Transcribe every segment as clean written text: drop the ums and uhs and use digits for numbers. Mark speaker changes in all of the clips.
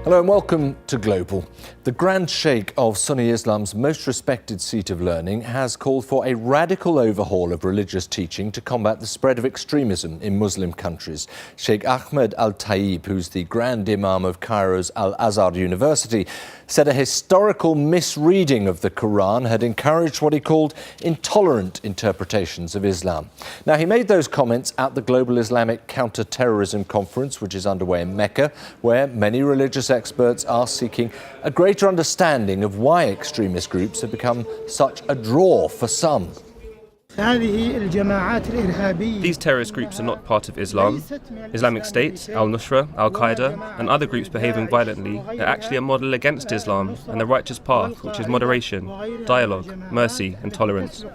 Speaker 1: Hello and welcome to Global. The Grand Sheikh of Sunni Islam's most respected seat of learning has called for a radical overhaul of religious teaching to combat the spread of extremism in Muslim countries. Sheikh Ahmed Al-Tayyib, who's the Grand Imam of Cairo's Al-Azhar University, said a historical misreading of the Quran had encouraged what he called intolerant interpretations of Islam. Now, he made those comments at the Global Islamic Counter-Terrorism Conference, which is underway in Mecca, where many religious experts are seeking a greater understanding of why extremist groups have become such a draw for some.
Speaker 2: These terrorist groups are not part of Islam. Islamic State, Al-Nusra, Al-Qaeda and other groups behaving violently are actually a model against Islam and the righteous path, which is moderation, dialogue, mercy and tolerance.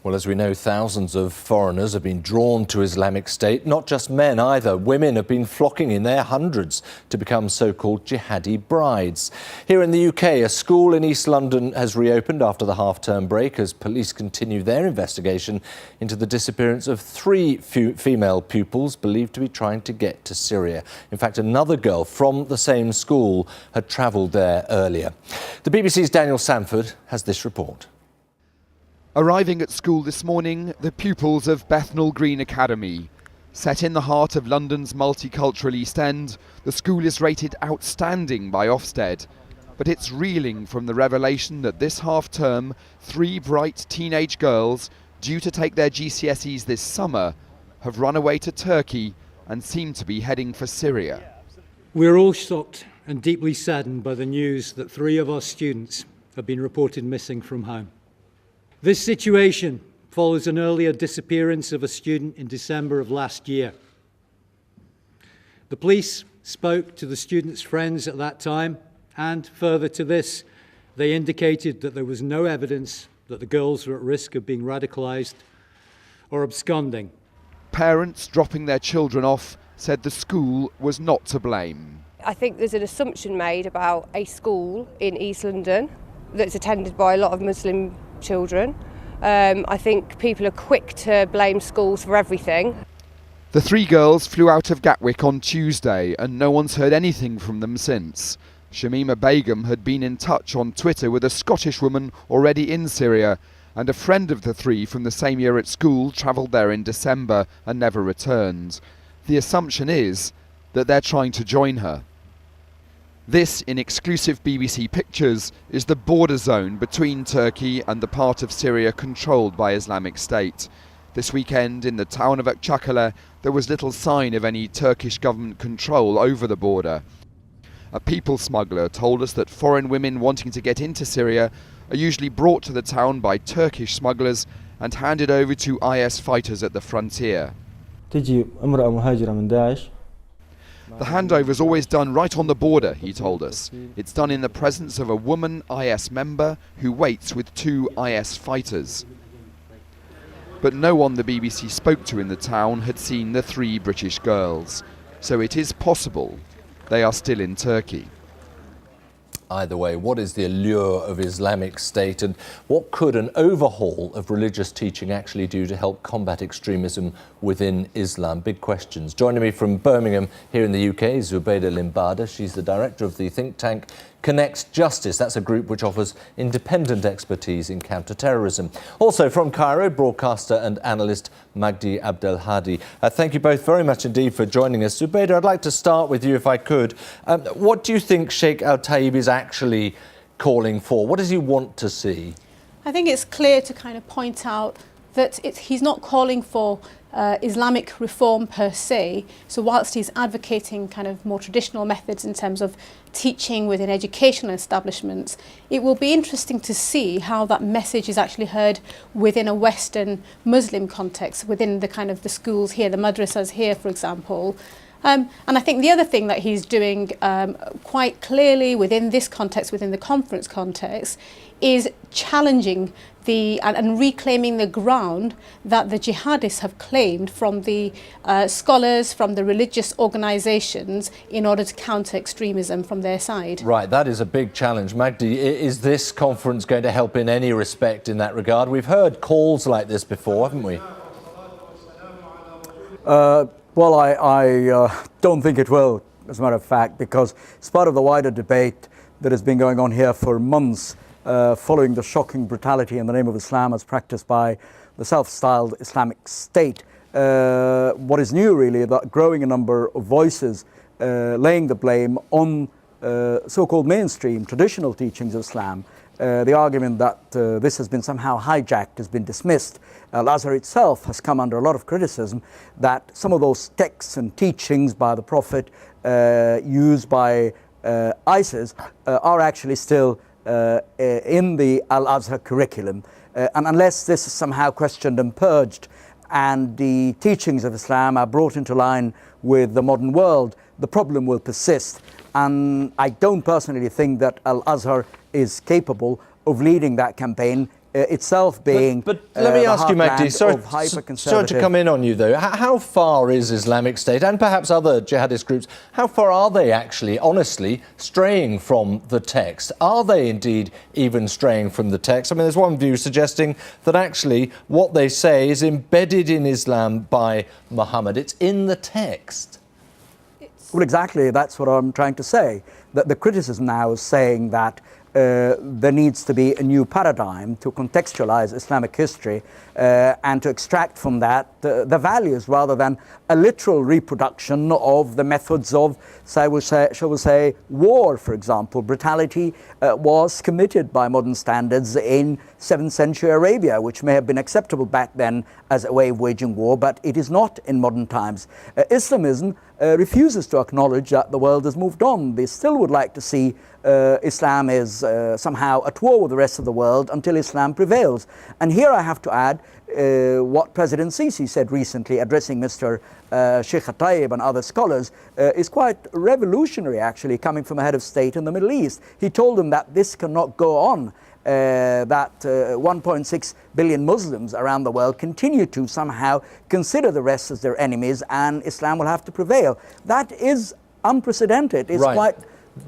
Speaker 1: Well, as we know, thousands of foreigners have been drawn to Islamic State, not just men either. Women have been flocking in their hundreds to become so-called jihadi brides. Here in the UK, a school in East London has reopened after the half-term break as police continue their investigation into the disappearance of 3 female pupils believed to be trying to get to Syria. In fact, another girl from the same school had travelled there earlier. The BBC's Daniel Sanford has this report.
Speaker 3: Arriving at school this morning, the pupils of Bethnal Green Academy. Set in the heart of London's multicultural East End, the school is rated outstanding by Ofsted. But it's reeling from the revelation that this half-term, 3 bright teenage girls, due to take their GCSEs this summer, have run away to Turkey and seem to be heading for Syria.
Speaker 4: We're all shocked and deeply saddened by the news that 3 of our students have been reported missing from home. This situation follows an earlier disappearance of a student in December of last year. The police spoke to the student's friends at that time, and further to this, they indicated that there was no evidence that the girls were at risk of being radicalised or absconding.
Speaker 3: Parents dropping their children off said the school was not to blame.
Speaker 5: I think there's an assumption made about a school in East London that's attended by a lot of Muslim children. I think people are quick to blame schools for everything.
Speaker 3: The 3 girls flew out of Gatwick on Tuesday and no one's heard anything from them since. Shamima Begum had been in touch on Twitter with a Scottish woman already in Syria, and a friend of the 3 from the same year at school travelled there in December and never returned. The assumption is that they're trying to join her. This, in exclusive BBC pictures, is the border zone between Turkey and the part of Syria controlled by Islamic State. This weekend, in the town of Akçakale, there was little sign of any Turkish government control over the border. A people smuggler told us that foreign women wanting to get into Syria are usually brought to the town by Turkish smugglers and handed over to IS fighters at the frontier. The handover is always done right on the border, he told us. It's done in the presence of a woman IS member who waits with 2 IS fighters. But no one the BBC spoke to in the town had seen the 3 British girls. So it is possible they are still in Turkey.
Speaker 1: Either way, what is the allure of Islamic State and what could an overhaul of religious teaching actually do to help combat extremism within Islam? Big questions. Joining me from Birmingham here in the UK, Zubaydah Limbada. She's the director of the think tank Connect Justice. That's a group which offers independent expertise in counter-terrorism. Also from Cairo, broadcaster and analyst Magdi Abdelhadi. Thank you both very much indeed for joining us. Zubaydah, I'd like to start with you if I could. What do you think Sheikh Al-Tayyib is actually calling for? What does he want to see?
Speaker 6: I think it's clear to kind of point out that he's not calling for Islamic reform per se. So whilst he's advocating kind of more traditional methods in terms of teaching within educational establishments, it will be interesting to see how that message is actually heard within a Western Muslim context, within the kind of the schools here, the madrasas here, for example. And I think the other thing that he's doing quite clearly within this context, within the conference context, is challenging and reclaiming the ground that the jihadists have claimed from the scholars, from the religious organisations, in order to counter extremism from their side. Right,
Speaker 1: that is a big challenge. Magdi, is this conference going to help in any respect in that regard? We've heard calls like this before, haven't we?
Speaker 7: Well, I don't think it will. as a matter of fact, because it's part of the wider debate that has been going on here for months following the shocking brutality in the name of Islam as practiced by the self-styled Islamic State. What is new really, that growing a number of voices laying the blame on so-called mainstream traditional teachings of Islam. The argument that this has been somehow hijacked has been dismissed. Al-Azhar itself has come under a lot of criticism that some of those texts and teachings by the Prophet used by ISIS are actually still in the Al-Azhar curriculum. And unless this is somehow questioned and purged and the teachings of Islam are brought into line with the modern world, the problem will persist. And I don't personally think that Al-Azhar is capable of leading that campaign, itself being
Speaker 1: But let me ask you, Magdi, sorry to come in on you though, how far is Islamic State and perhaps other jihadist groups, how far are they actually, honestly, straying from the text? Are they indeed even straying from the text? I mean, there's one view suggesting that actually what they say is embedded in Islam by Muhammad. It's in the text.
Speaker 7: Well, exactly, that's what I'm trying to say. That the criticism now is saying that there needs to be a new paradigm to contextualize Islamic history and to extract from that the values rather than a literal reproduction of the methods of, shall we say, war, for example. Brutality was committed by modern standards in 7th century Arabia, which may have been acceptable back then as a way of waging war, but it is not in modern times. Islamism refuses to acknowledge that the world has moved on. They still would like to see Islam is somehow at war with the rest of the world until Islam prevails. And here I have to add what President Sisi said recently, addressing Mr. Sheikh Tayyib and other scholars, is quite revolutionary actually, coming from a head of state in the Middle East. He told them that this cannot go on. That 1.6 billion Muslims around the world continue to somehow consider the rest as their enemies and Islam will have to prevail. That is unprecedented. It's quite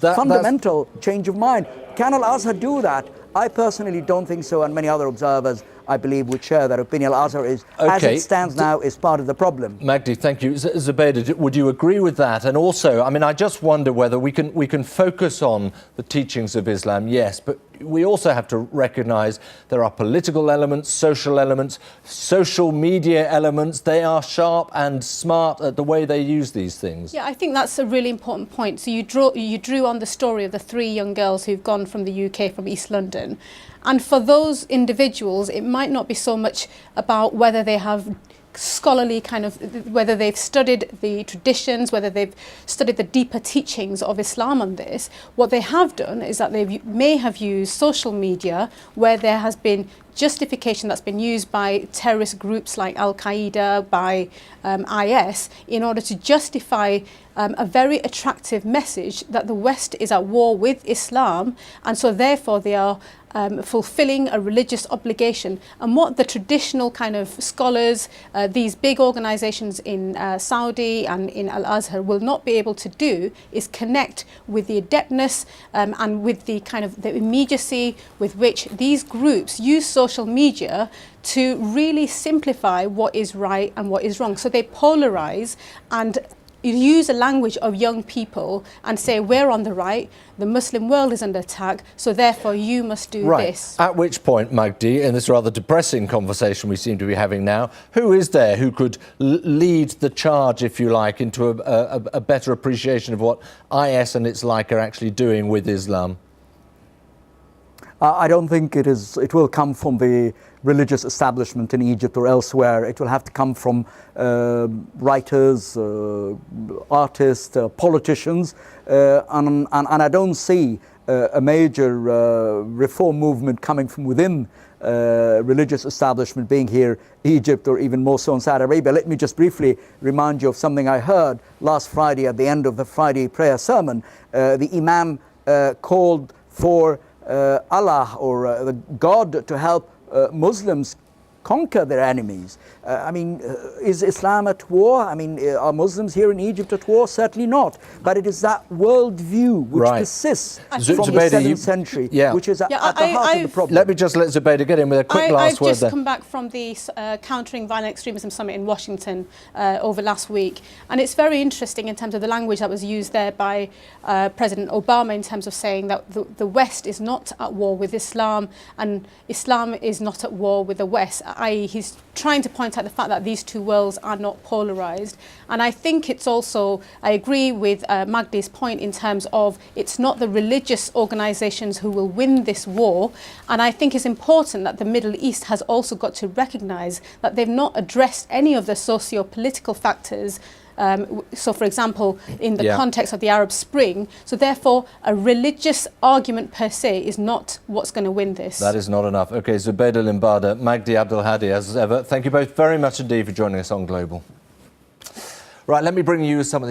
Speaker 7: fundamental change of mind. Can Al-Azhar do that? I personally don't think so, and many other observers, I believe, would share that opinion. Al-Azhar is, as it stands now, is part of the problem.
Speaker 1: Magdi, thank you. Zubaydah, would you agree with that? And also, I mean, I just wonder whether we can focus on the teachings of Islam, yes, but we also have to recognise there are political elements, social media elements. They are sharp and smart at the way they use these things.
Speaker 6: Yeah, I think that's a really important point. So you drew on the story of the 3 young girls who've gone from the UK, from East London. And for those individuals, it might not be so much about whether they have scholarly whether they've studied the traditions, whether they've studied the deeper teachings of Islam on this. What they have done is that they may have used social media where there has been justification that's been used by terrorist groups like Al-Qaeda, by IS, in order to justify a very attractive message that the West is at war with Islam, and so therefore they are fulfilling a religious obligation. And what the traditional kind of scholars, these big organizations in Saudi and in Al-Azhar will not be able to do is connect with the adeptness and with the kind of the immediacy with which these groups use social media to really simplify what is right and what is wrong. So they polarize and use a language of young people and say, we're on the right, the Muslim world is under attack, so therefore you must do this.
Speaker 1: At which point, Magdi, in this rather depressing conversation we seem to be having now, who is there who could lead the charge, if you like, into a better appreciation of what IS and its like are actually doing with Islam?
Speaker 7: I don't think it will come from the religious establishment in Egypt or elsewhere. It will have to come from writers, artists, politicians, and I don't see a major reform movement coming from within religious establishment, being here Egypt or even more so in Saudi Arabia. Let me just briefly remind you of something I heard last Friday at the end of the Friday prayer sermon. The Imam called for Allah or the God to help Muslims conquer their enemies. Is Islam at war? Are Muslims here in Egypt at war? Certainly not. But it is that worldview which persists from the 7th century, which is at the heart of the problem.
Speaker 1: Let me just let Zubaydah get in with a quick last word
Speaker 6: I've just
Speaker 1: there.
Speaker 6: come back from the Countering Violent Extremism Summit in Washington over last week, and it's very interesting in terms of the language that was used there by President Obama in terms of saying that the West is not at war with Islam and Islam is not at war with the West, i.e. he's trying to point out the fact that these two worlds are not polarised. And I think it's also, I agree with Magdi's point in terms of it's not the religious organisations who will win this war, and I think it's important that the Middle East has also got to recognise that they've not addressed any of the socio-political factors. So, for example, in the context of the Arab Spring, so therefore a religious argument per se is not what's going to win this.
Speaker 1: That is not enough. OK, Zubaydah Limbada, Magdi Abdelhadi, as ever, thank you both very much indeed for joining us on Global. Right, let me bring you some of the